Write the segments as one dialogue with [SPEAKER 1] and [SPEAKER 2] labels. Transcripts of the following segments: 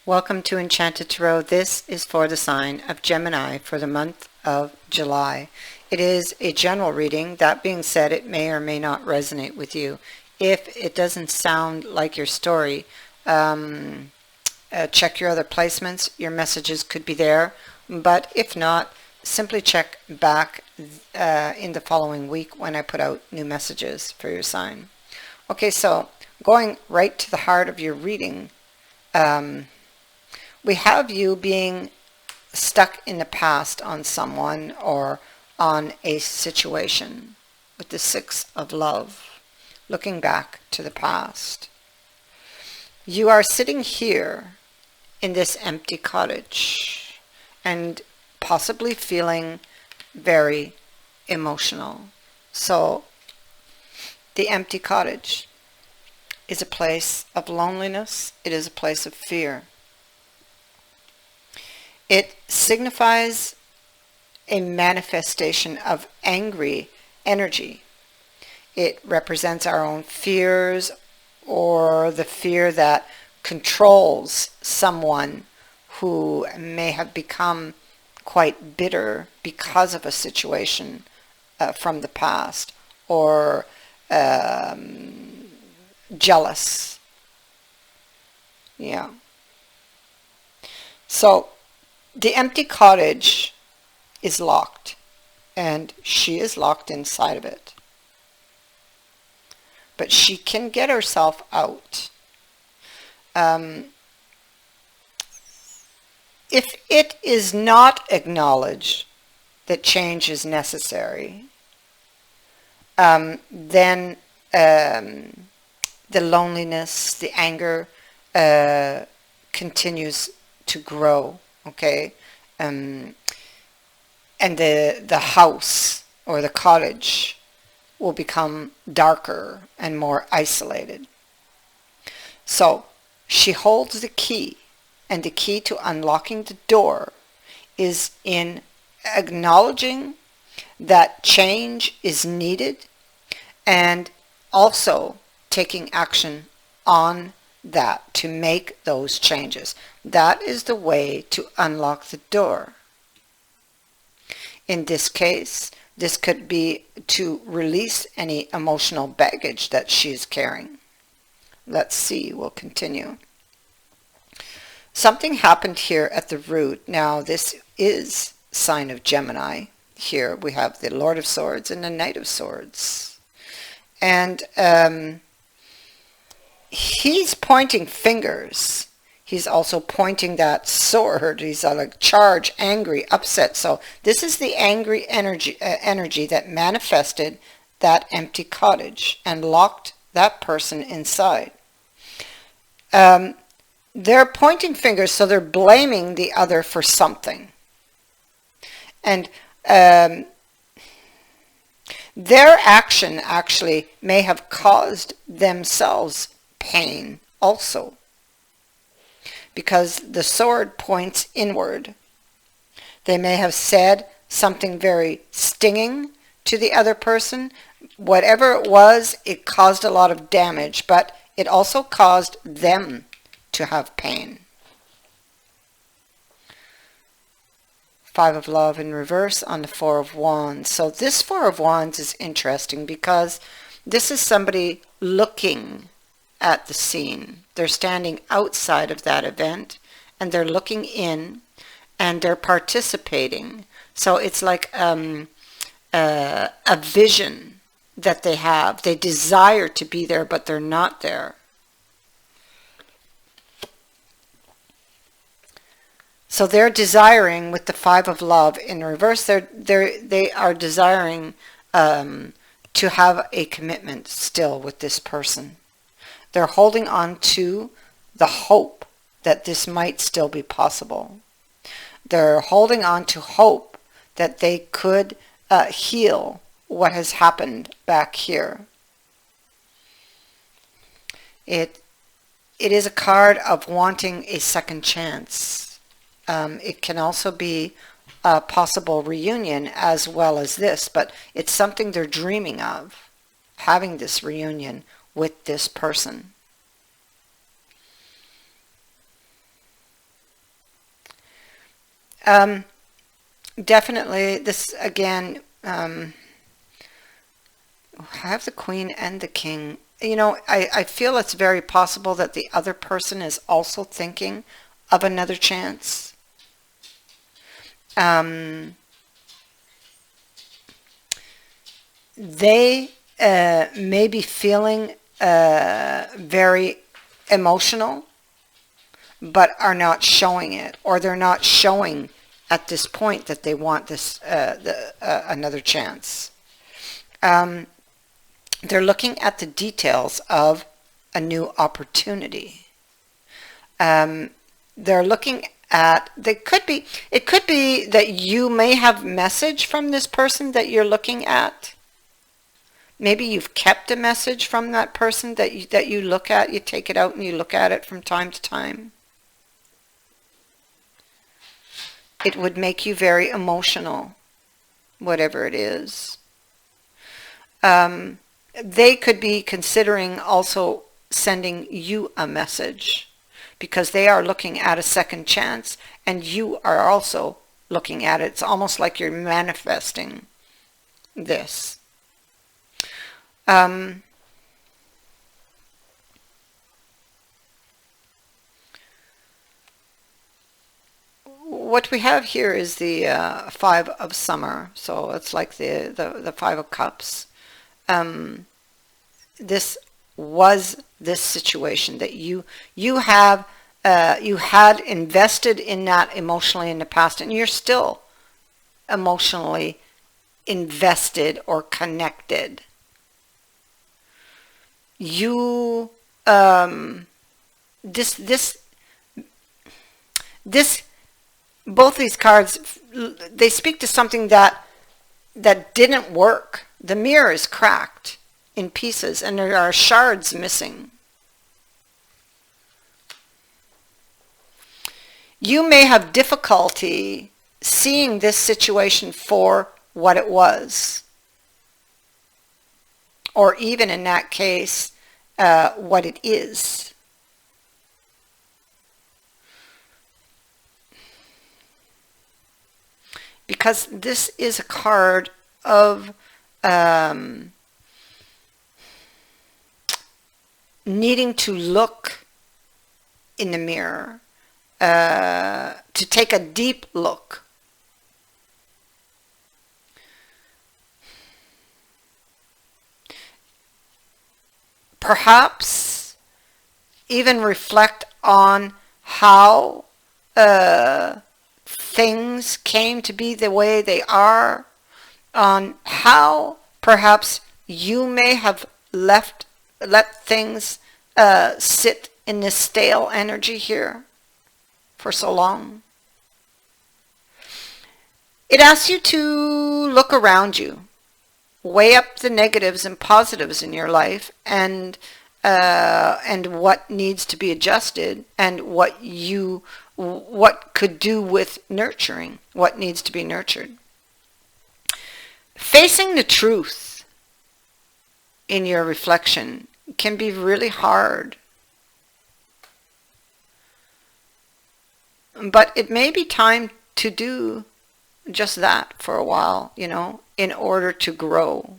[SPEAKER 1] Welcome to Enchanted Tarot. This is for the sign of Gemini for the month of July. It is a general reading. That being said, it may or may not resonate with you. If it doesn't sound like your story, check your other placements. Your messages could be there. But if not, simply check back in the following week when I put out new messages for your sign. Okay, so going right to the heart of your reading, we have you being stuck in the past on someone or on a situation with the Six of Love, looking back to the past. You are sitting here in this empty cottage and possibly feeling very emotional. So the empty cottage is a place of loneliness. It is a place of fear. It signifies a manifestation of angry energy. It represents our own fears or the fear that controls someone who may have become quite bitter because of a situation from the past, or jealous. Yeah. So the empty cottage is locked, and she is locked inside of it. But she can get herself out. If it is not acknowledged that change is necessary, then the loneliness, the anger continues to grow. Okay, and the house or the cottage will become darker and more isolated. So she holds the key, and the key to unlocking the door is in acknowledging that change is needed and also taking action on that to make those changes. That is the way to unlock the door. In this case, this could be to release any emotional baggage that she is carrying. Let's see, we'll continue. Something happened here at the root. Now this is sign of Gemini. Here we have the Lord of Swords and the Knight of Swords. And he's pointing fingers. He's also pointing that sword. He's like charged, angry, upset. So this is the angry energy that manifested that empty cottage and locked that person inside. They're pointing fingers, so they're blaming the other for something. And their action actually may have caused themselves pain also, because the sword points inward. They may have said something very stinging to the other person. Whatever it was, it caused a lot of damage, but it also caused them to have pain. Five of Love in reverse on the Four of Wands. So this Four of Wands is interesting because this is somebody looking at the scene. They're standing outside of that event and they're looking in and they're participating. So it's like a vision that they have. They desire to be there, but they're not there. So they're desiring, with the Five of Love in reverse, they are desiring to have a commitment still with this person. They're holding on to the hope that this might still be possible. They're holding on to hope that they could heal what has happened back here. It is a card of wanting a second chance. It can also be a possible reunion as well as this, but it's something they're dreaming of, having this reunion with this person. Um, Definitely, this again, I have the Queen and the King. You know, I feel it's very possible that the other person is also thinking of another chance. Um, they may be feeling very emotional, but are not showing it, or they're not showing at this point that they want this another chance. Um, they're looking at the details of a new opportunity. Um, they're looking at, it could be that you may have message from this person that you're looking at. Maybe you've kept a message from that person that you look at. You take it out and you look at it from time to time. It would make you very emotional, whatever it is. They could be considering also sending you a message, because they are looking at a second chance and you are also looking at it. It's almost like you're manifesting this. What we have here is the Five of Summer, so it's like the Five of Cups. This was this situation that you have you had invested in that emotionally in the past, and you're still emotionally invested or connected. You this both these cards, they speak to something that didn't work. The mirror is cracked in pieces and there are shards missing. You may have difficulty seeing this situation for what it was, or even in that case, what it is. Because this is a card of needing to look in the mirror, to take a deep look. Perhaps even reflect on how things came to be the way they are, on how perhaps you may have let things sit in this stale energy here for so long. It asks you to look around you, weigh up the negatives and positives in your life, and what needs to be adjusted, and what could do with nurturing, what needs to be nurtured. Facing the truth in your reflection can be really hard, but it may be time to do just that for a while, you know, in order to grow.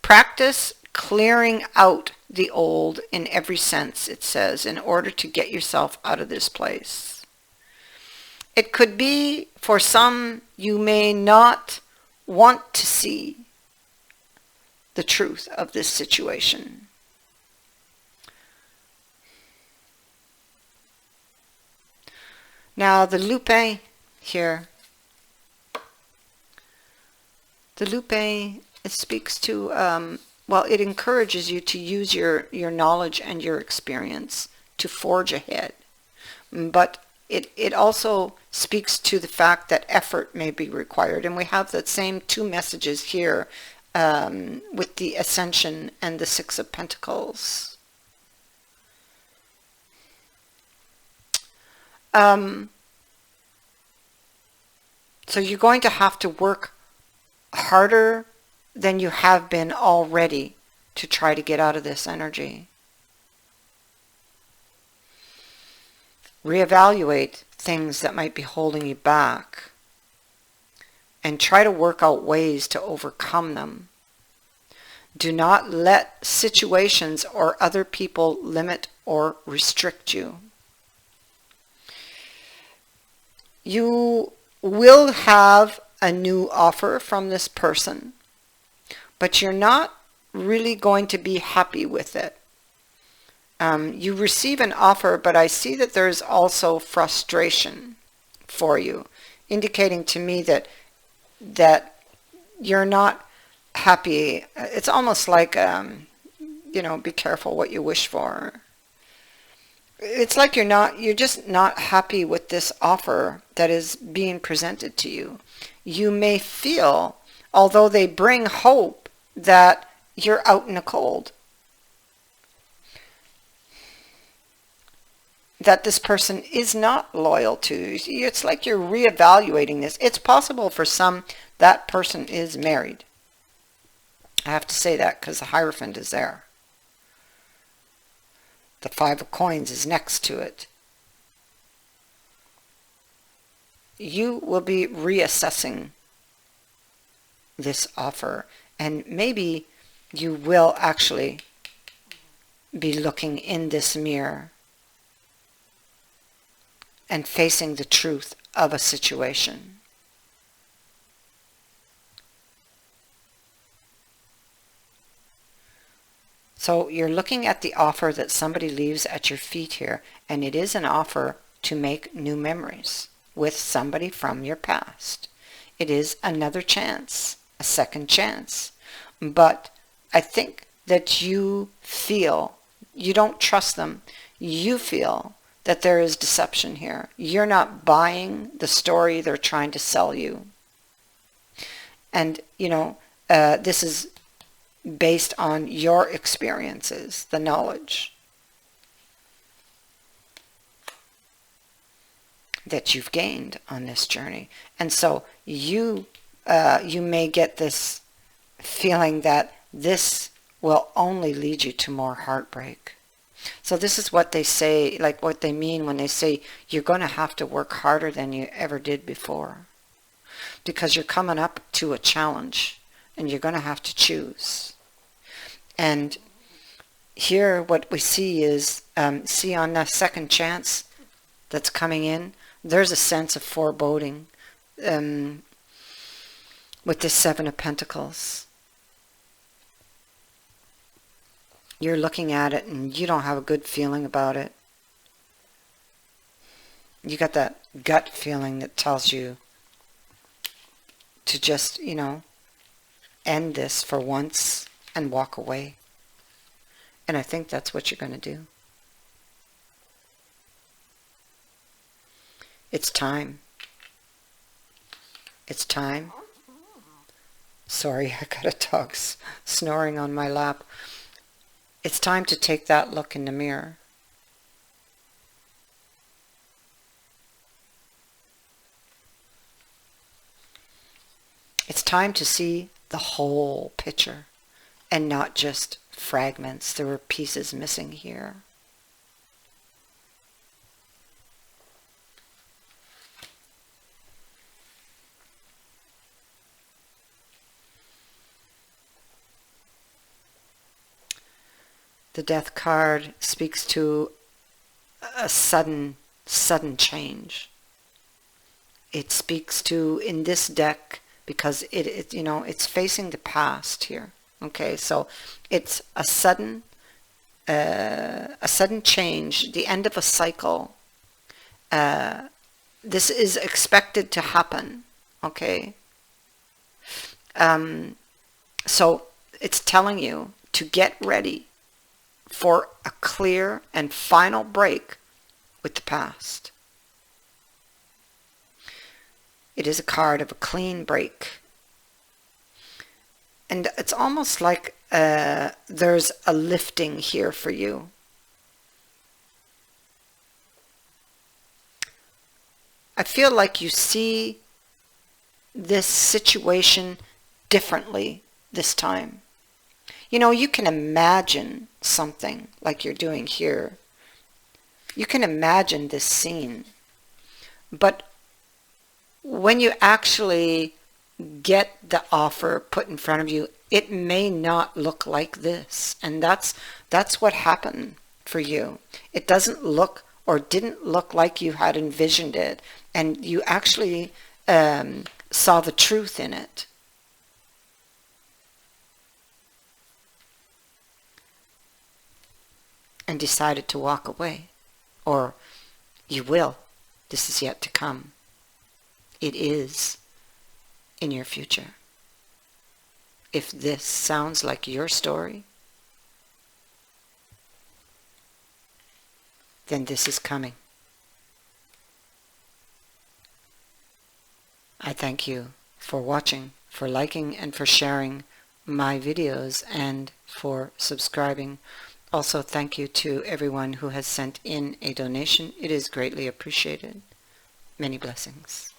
[SPEAKER 1] Practice clearing out the old in every sense, it says, in order to get yourself out of this place. It could be, for some, you may not want to see the truth of this situation. Now the lupe here, the lupe, it speaks to, well, it encourages you to use your knowledge and your experience to forge ahead. But it also speaks to the fact that effort may be required. And we have that same two messages here with the Ascension and the Six of Pentacles. So you're going to have to work harder than you have been already to try to get out of this energy. Reevaluate things that might be holding you back and try to work out ways to overcome them. Do not let situations or other people limit or restrict you. You will have a new offer from this person, but you're not really going to be happy with it. You receive an offer, but I see that there's also frustration for you, indicating to me that you're not happy. It's almost like, be careful what you wish for. It's like you're just not happy with this offer that is being presented to you. You may feel, although they bring hope, that you're out in the cold. That this person is not loyal to you. It's like you're reevaluating this. It's possible for some that person is married. I have to say that because the Hierophant is there. The Five of Coins is next to it. You will be reassessing this offer, and maybe you will actually be looking in this mirror and facing the truth of a situation. So you're looking at the offer that somebody leaves at your feet here, and it is an offer to make new memories with somebody from your past. It is another chance, a second chance. But I think that you feel, you don't trust them, you feel that there is deception here. You're not buying the story they're trying to sell you. And, this is based on your experiences, the knowledge that you've gained on this journey. And so you may get this feeling that this will only lead you to more heartbreak. So this is what they say, like what they mean when they say you're going to have to work harder than you ever did before. Because you're coming up to a challenge and you're going to have to choose. And here what we see is, see on the second chance that's coming in, there's a sense of foreboding with the Seven of Pentacles. You're looking at it and you don't have a good feeling about it. You got that gut feeling that tells you to just, end this for once and walk away. And I think that's what you're going to do. It's time. It's time. Sorry, I got a dog snoring on my lap. It's time to take that look in the mirror. It's time to see the whole picture and not just fragments. There were pieces missing here. The Death card speaks to a sudden change. It speaks to, in this deck, because it's facing the past here. Okay, so it's a sudden change, the end of a cycle. This is expected to happen. Okay. So it's telling you to get ready for a clear and final break with the past. It is a card of a clean break. And it's almost like there's a lifting here for you. I feel like you see this situation differently this time. You can imagine something like you're doing here. You can imagine this scene, but when you actually get the offer put in front of you, it may not look like this. And that's what happened for you. It doesn't look or didn't look like you had envisioned it, and you actually saw the truth in it. And decided to walk away. Or you will. This is yet to come. It is in your future. If this sounds like your story, then this is coming. I thank you for watching, for liking, and for sharing my videos, and for subscribing. Also, thank you to everyone who has sent in a donation. It is greatly appreciated. Many blessings.